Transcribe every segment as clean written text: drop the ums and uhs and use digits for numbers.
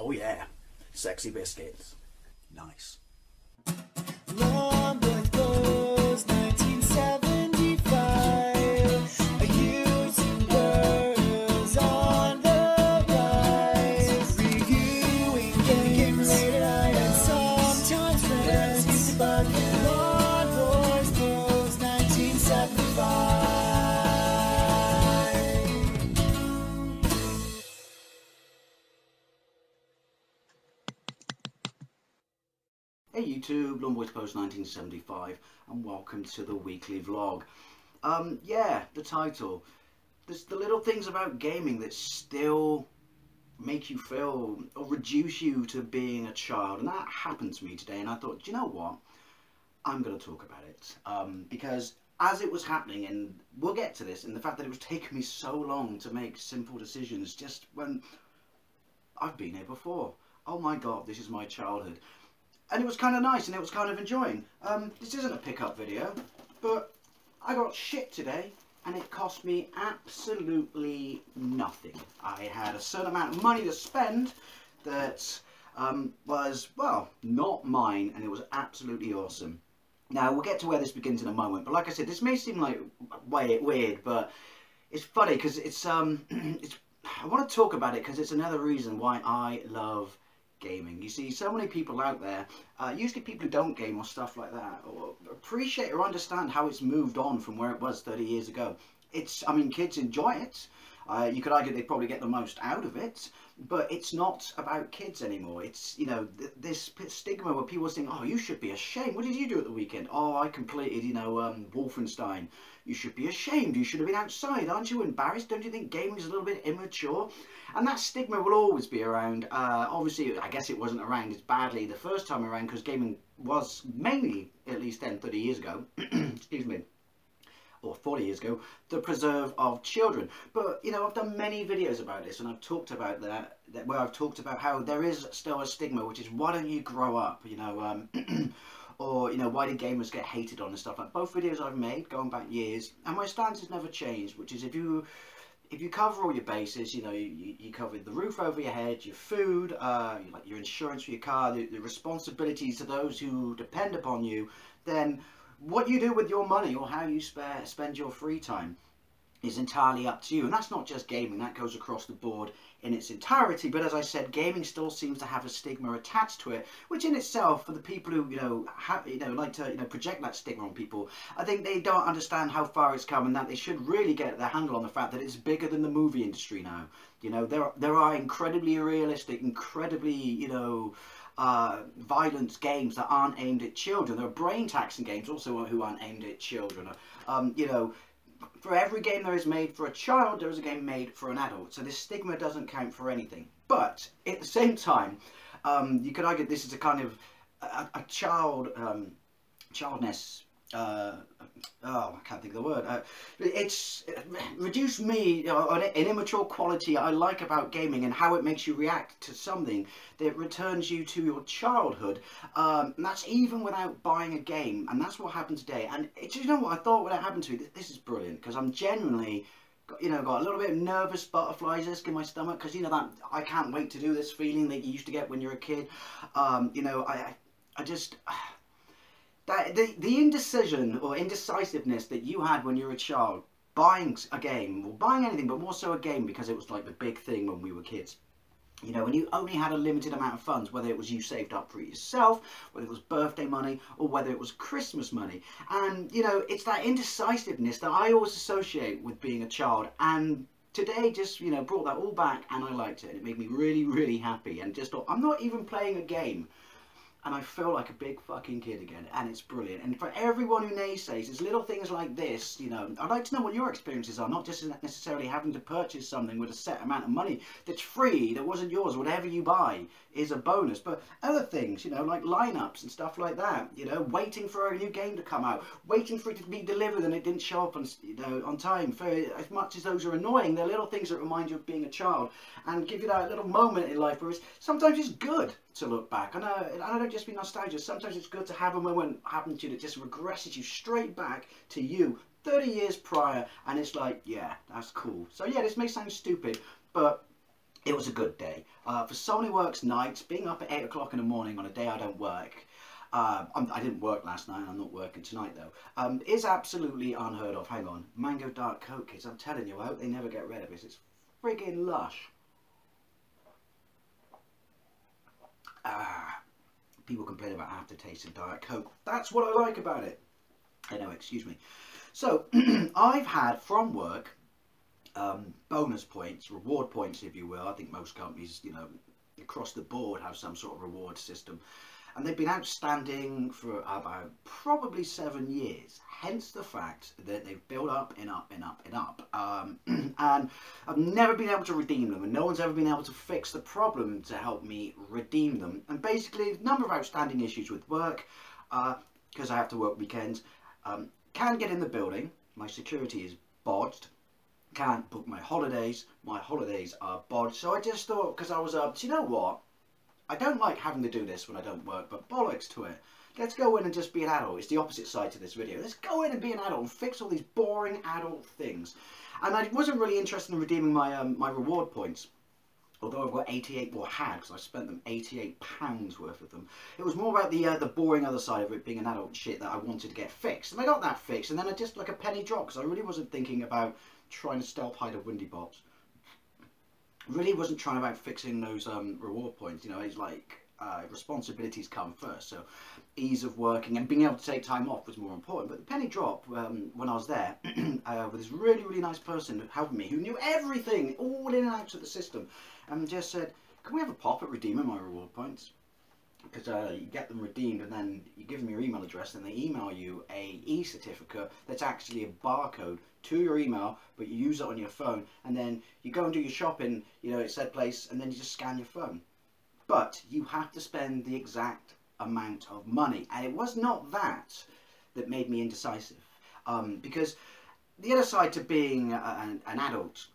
Oh yeah, sexy biscuits. Nice. Longboard Blues, 1975. A YouTuber's on the rise. Reviewing games late at night and sometimes friends used to bug him. Longboard Blues, 1975. Hey YouTube, Longboys Post 1975, and welcome to the weekly vlog. Yeah, the title. There's the little things about gaming that still make you feel or reduce you to being a child, and that happened to me today. And I thought, do you know what? I'm going to talk about it because as it was happening, and we'll get to this, and the fact that it was taking me so long to make simple decisions, just when I've been here before. Oh my God, this is my childhood. And it was kind of nice, and it was kind of enjoying. This isn't a pickup video, but I got shit today, and it cost me absolutely nothing. I had a certain amount of money to spend that was, well, not mine, and it was absolutely awesome. Now, we'll get to where this begins in a moment, but like I said, this may seem like weird, but it's funny, because it's I want to talk about it, because it's another reason why I love gaming. You see, so many people out there, usually people who don't game or stuff like that, or appreciate or understand how it's moved on from where it was 30 years ago. I mean, kids enjoy it. You could argue they probably get the most out of it, but it's not about kids anymore. It's, you know, this stigma where people think, oh, you should be ashamed. What did you do at the weekend? Oh, I completed, you know, Wolfenstein. You should be ashamed. You should have been outside. Aren't you embarrassed? Don't you think gaming is a little bit immature? And that stigma will always be around. Obviously, I guess it wasn't around as badly the first time around, because gaming was mainly, at least then, 30 years ago, excuse me, or 40 years ago, the preserve of children. But, you know, I've done many videos about this, and I've talked about that where I've talked about how there is still a stigma, which is, why don't you grow up, you know, or, you know, why do gamers get hated on and stuff. Like, both videos I've made, going back years, and my stance has never changed, which is, if you cover all your bases, you know, you covered the roof over your head, your food, like your insurance for your car, the responsibilities to those who depend upon you, then what you do with your money or how you spend your free time is entirely up to you. And that's not just gaming, that goes across the board in its entirety. But as I said, gaming still seems to have a stigma attached to it, which in itself, for the people who, you know, like to, you know, project that stigma on people, I think they don't understand how far it's come, and that they should really get their handle on the fact that it's bigger than the movie industry now. You know, there are incredibly realistic, incredibly, you know, violent games that aren't aimed at children. There are brain taxing games also who aren't aimed at children. You know, for every game there is made for a child, there is a game made for an adult. So this stigma doesn't count for anything. But at the same time, you could argue this is a kind of a childness. Oh, I can't think of the word. It's reduced me, an immature quality I like about gaming, and how it makes you react to something that returns you to your childhood. And that's even without buying a game, and that's what happened today. And you know what I thought would happen to me? This is brilliant, because I'm genuinely, you know, got a little bit of nervous butterflies in my stomach, because, you know, that I can't wait to do this feeling that you used to get when you're a kid. You know, I just. That the indecision or indecisiveness that you had when you were a child, buying a game, or buying anything, but more so a game, because it was like the big thing when we were kids. You know, when you only had a limited amount of funds, whether it was you saved up for it yourself, whether it was birthday money, or whether it was Christmas money. And, you know, it's that indecisiveness that I always associate with being a child. And today just, you know, brought that all back, and I liked it. And it made me really, really happy. And just thought, I'm not even playing a game, and I feel like a big fucking kid again, and it's brilliant. And for everyone who naysays, there's little things like this, you know, I'd like to know what your experiences are, not just necessarily having to purchase something with a set amount of money that's free, that wasn't yours. Whatever you buy is a bonus. But other things, you know, like lineups and stuff like that, you know, waiting for a new game to come out, waiting for it to be delivered and it didn't show up on, you know, on time. For as much as those are annoying, they're little things that remind you of being a child and give you that little moment in life where sometimes it's good to look back. And I don't just be nostalgia. Sometimes it's good to have a moment happen to you that just regresses you straight back to you 30 years prior, and it's like, yeah, that's cool. So yeah, this may sound stupid, but it was a good day. For someone who works nights, being up at 8 o'clock in the morning on a day I don't work, I didn't work last night, and I'm not working tonight though, is absolutely unheard of. Hang on, Mango Dark Coke, kids, I'm telling you, I hope they never get rid of it. It's friggin' lush. People complain about aftertaste of Diet Coke. That's what I like about it. Anyway, excuse me. So, I've had from work bonus points, reward points if you will. I think most companies, you know, across the board have some sort of reward system. And they've been outstanding for about probably 7 years. Hence the fact that they've built up and up and up and up. And I've never been able to redeem them. And no one's ever been able to fix the problem to help me redeem them. And basically, a number of outstanding issues with work. Because I have to work weekends. Can't get in the building. My security is bodged. Can't book my holidays are bodged. So I just thought, because I was up, do you know what? I don't like having to do this when I don't work, but bollocks to it. Let's go in and just be an adult. It's the opposite side to this video. Let's go in and be an adult and fix all these boring adult things. And I wasn't really interested in redeeming my my reward points. Although I've got 88, well had, because I spent them £88 worth of them. It was more about the boring other side of it being an adult shit that I wanted to get fixed. And I got that fixed, and then I just, like a penny dropped, because I really wasn't thinking about trying to stealth hide a windy box. Really wasn't trying about fixing those reward points. You know, it's like responsibilities come first, so ease of working and being able to take time off was more important. But the penny drop when I was there with this really nice person helping me who knew everything, all in and out of the system, and just said, can we have a pop at redeeming my reward points? Because you get them redeemed and then you give them your email address and they email you a e-certificate that's actually a barcode to your email, but you use it on your phone, and then you go and do your shopping, you know, at said place, and then you just scan your phone. But you have to spend the exact amount of money, and it was not that made me indecisive, because the other side to being an adult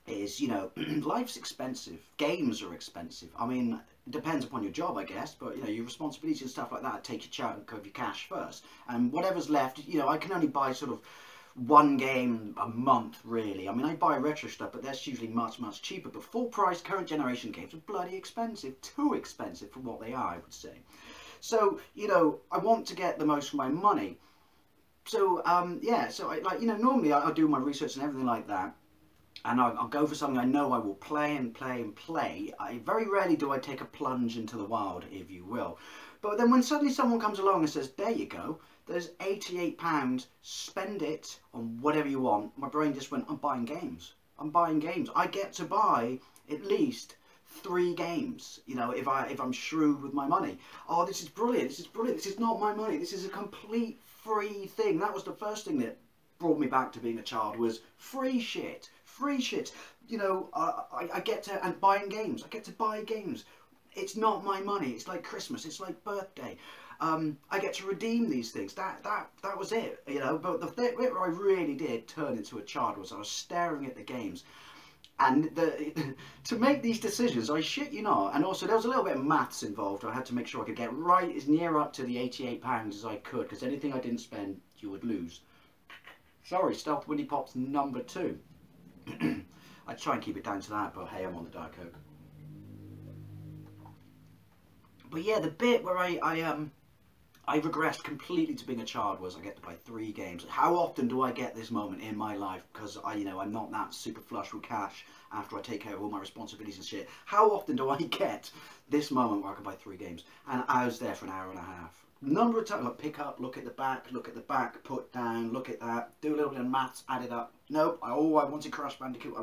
is, you know, life's expensive, games are expensive. I mean, it depends upon your job, I guess, but, you know, your responsibilities and stuff like that take your chunk of your cash first, and whatever's left, you know, I can only buy sort of one game a month, really. I mean, I buy retro stuff, but that's usually much cheaper. But full price current generation games are bloody expensive, too expensive for what they are, I would say. So, you know, I want to get the most for my money. So, yeah, so I, like, you know, normally I'll do my research and everything like that, and I'll go for something I know I will play and play and play. Very rarely do I take a plunge into the wild, if you will. But then when suddenly someone comes along and says, there you go, there's £88, spend it on whatever you want, my brain just went, I'm buying games. I'm buying games. I get to buy at least 3 games, you know, if I'm shrewd with my money. Oh, this is brilliant, this is brilliant, this is not my money, this is a complete free thing. That was the first thing that brought me back to being a child, was free shit. Free shit. You know, I get to, and buying games, I get to buy games. It's not my money, it's like Christmas, it's like birthday. I get to redeem these things. That was it, you know. But the bit where I really did turn into a child was I was staring at the games, and to make these decisions, I shit you not. And also there was a little bit of maths involved. I had to make sure I could get right as near up to the £88 as I could, because anything I didn't spend, you would lose. Sorry, Stealth Windy Pop's number 2. I'd try and keep it down to that, but hey, I'm on the Diet Coke. But yeah, the bit where I regressed completely to being a child was I get to buy 3 games. How often do I get this moment in my life? Because you know, I'm not that super flush with cash after I take care of all my responsibilities and shit. How often do I get this moment where I can buy 3 games? And I was there for an hour and a half. Number of times, like, pick up, look at the back, put down, look at that, do a little bit of maths, add it up. Nope. I wanted Crash Bandicoot.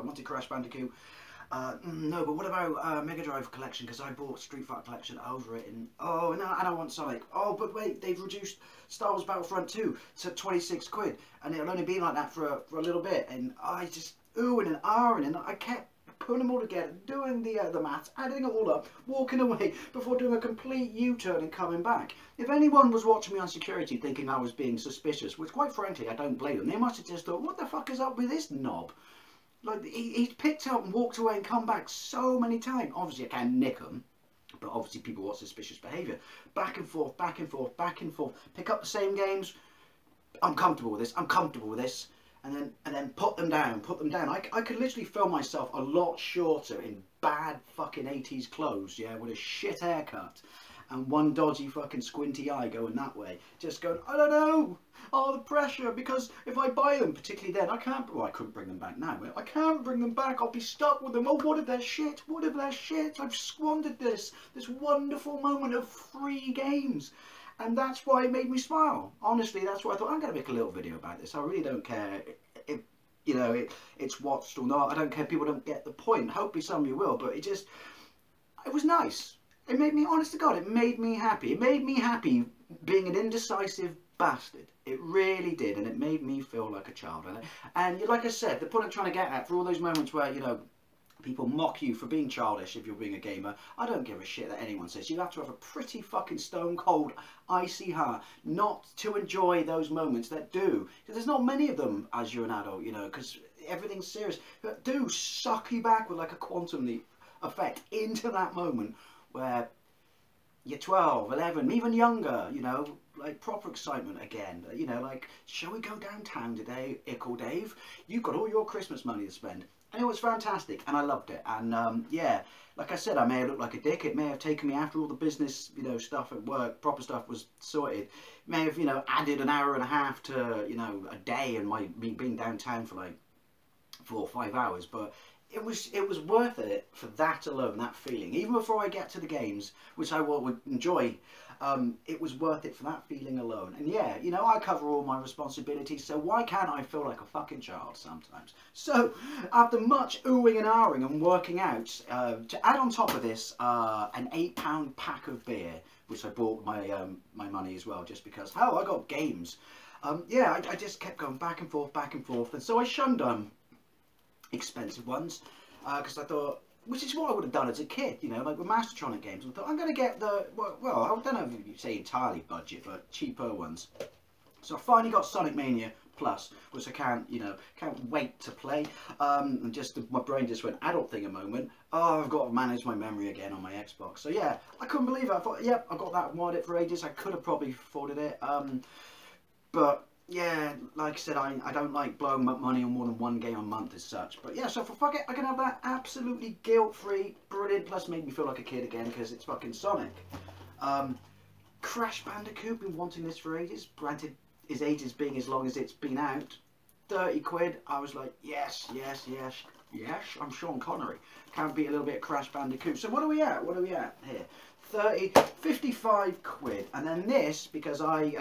No, but what about Mega Drive Collection? Because I bought Street Fighter Collection over it, and oh no, and I want Sonic. Oh, but wait, they've reduced Star Wars Battlefront 2 to 26 quid, and it'll only be like that for a little bit. And I just oohing and ahhing, and I kept putting them all together, doing the maths, adding it all up, walking away before doing a complete U-turn and coming back. If anyone was watching me on security thinking I was being suspicious, which quite frankly I don't blame them, they must have just thought, what the fuck is up with this knob? Like, he's picked up and walked away and come back so many times. Obviously I can nick them, but obviously people watch suspicious behaviour. Back and forth, back and forth, back and forth. Pick up the same games. I'm comfortable with this, I'm comfortable with this. And then put them down, put them down. I could literally film myself a lot shorter in bad fucking 80s clothes, yeah, with a shit haircut and one dodgy fucking squinty eye going that way, just going, I don't know, oh, the pressure, because if I buy them, particularly then, I can't, well, I couldn't bring them back now, I can't bring them back, I'll be stuck with them. Oh, what if they're shit, what if they're shit, I've squandered this wonderful moment of free games. And that's why it made me smile. Honestly, that's why I thought, I'm going to make a little video about this. I really don't care if, you know, it's watched or not. I don't care if people don't get the point. Hopefully some of you will, but it was nice. It made me, honest to God, it made me happy. It made me happy being an indecisive bastard. It really did, and it made me feel like a child. And like I said, the point I'm trying to get at, for all those moments where, you know, people mock you for being childish if you're being a gamer, I don't give a shit that anyone says. You have to have a pretty fucking stone cold, icy heart not to enjoy those moments that do. Because there's not many of them as you're an adult, you know, because everything's serious. But do suck you back with like a quantum leap effect into that moment where you're 12, 11, even younger, you know, like proper excitement again. You know, like, shall we go downtown today, Ickle Dave? You've got all your Christmas money to spend. And it was fantastic, and I loved it. And yeah, like I said, I may have looked like a dick. It may have taken me after all the business, you know, stuff at work, proper stuff was sorted. It may have, you know, added an hour and a half to, you know, a day and me being downtown for like 4 or 5 hours. But it was worth it for that alone, that feeling. Even before I get to the games, which I would enjoy, it was worth it for that feeling alone. And yeah, you know, I cover all my responsibilities, so why can't I feel like a fucking child sometimes? So, after much oohing and ahhing and working out, to add on top of this, an £8 pack of beer, which I bought my my money as well, just because, oh, I got games. Yeah, I just kept going back and forth, and so I shunned expensive ones, because I thought, which is what I would have done as a kid, you know, like with Mastertronic games. I thought, I'm going to get the, well, I don't know if you say entirely budget, but cheaper ones. So I finally got Sonic Mania Plus, which I can't, you know, can't wait to play. And just, my brain just went adult thing a moment. Oh, I've got to manage my memory again on my Xbox. So yeah, I couldn't believe it. I thought, yep, I got that, wanted it for ages. I could have probably afforded it. But yeah, like I said, I don't like blowing money on more than one game a month as such. But yeah, so for fuck it, I can have that absolutely guilt-free, brilliant, plus made me feel like a kid again because it's fucking Sonic. Crash Bandicoot, been wanting this for ages. Granted, his ages being as long as it's been out. 30 quid, I was like, yes, yes, yes, yes, I'm Sean Connery. Can't beat a little bit of Crash Bandicoot. So what are we at? What are we at here? 55 quid. And then this, because I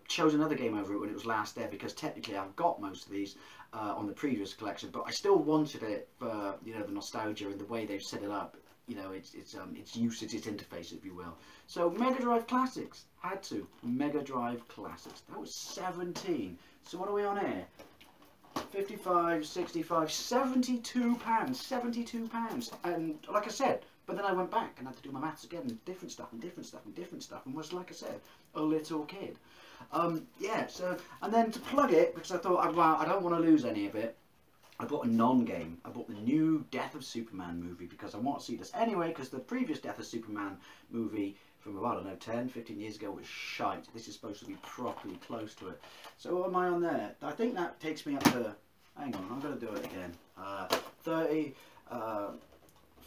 chose another game over it when it was last there, because technically I've got most of these on the previous collection, but I still wanted it for, you know, the nostalgia and the way they've set it up, you know, its usage, its interface, if you will. So Mega Drive Classics, had to. Mega Drive Classics. That was 17. So what are we on here? 55, 65, £72, £72. And like I said, but then I went back and had to do my maths again, and different stuff, and different stuff, and different stuff, and was, like I said, a little kid. Yeah, so, and then to plug it, because I thought, well, I don't want to lose any of it, I bought a non-game. I bought the new Death of Superman movie, because I want to see this anyway, because the previous Death of Superman movie from, I don't know, 10, 15 years ago was shite. This is supposed to be properly close to it. So what am I on there? I think that takes me up to, hang on, I'm going to do it again. 30,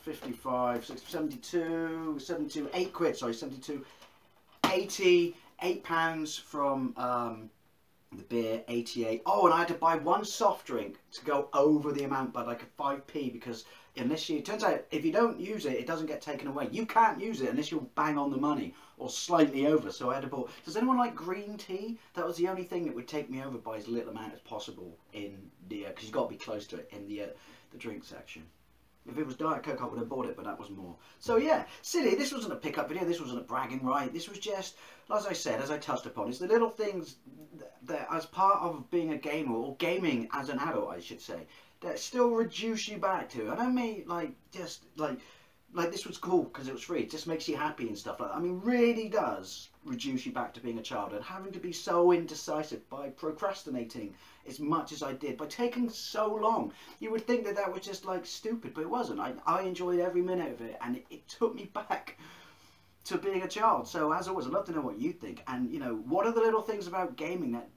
55, 60, 72, 72, 8 quid, sorry, 72, 80, £8 from the beer, 88. Oh, and I had to buy one soft drink to go over the amount by like a 5p, because unless you, it turns out if you don't use it, it doesn't get taken away. You can't use it unless you'll bang on the money or slightly over. So I had to buy. Does anyone like green tea? That was the only thing that would take me over by as little amount as possible in the, because you've got to be close to it in the drink section. If it was Diet Coke, I would have bought it, but that was more. So yeah, silly. This wasn't a pickup video. This wasn't a bragging right. This was just, as I said, as I touched upon, it's the little things that as part of being a gamer, or gaming as an adult, I should say, that still reduce you back to. And I mean, like, just like this was cool because it was free. It just makes you happy and stuff like that. I mean, really does reduce you back to being a child, and having to be so indecisive by procrastinating as much as I did, by taking so long. You would think that that was just like stupid, but it wasn't. I enjoyed every minute of it, and it took me back to being a child. So as always, I'd love to know what you think, and you know, what are the little things about gaming that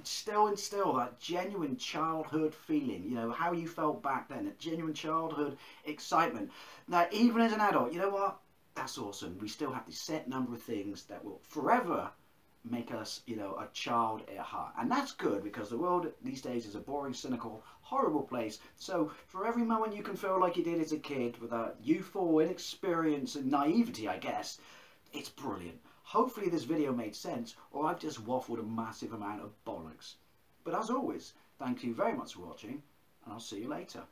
still instill that genuine childhood feeling, you know, how you felt back then, a genuine childhood excitement. Now, even as an adult, you know what? That's awesome. We still have this set number of things that will forever make us, you know, a child at heart. And that's good, because the world these days is a boring, cynical, horrible place. So for every moment you can feel like you did as a kid with that youthful inexperience and naivety, I guess, it's brilliant. Hopefully this video made sense, or I've just waffled a massive amount of bollocks. But as always, thank you very much for watching, and I'll see you later.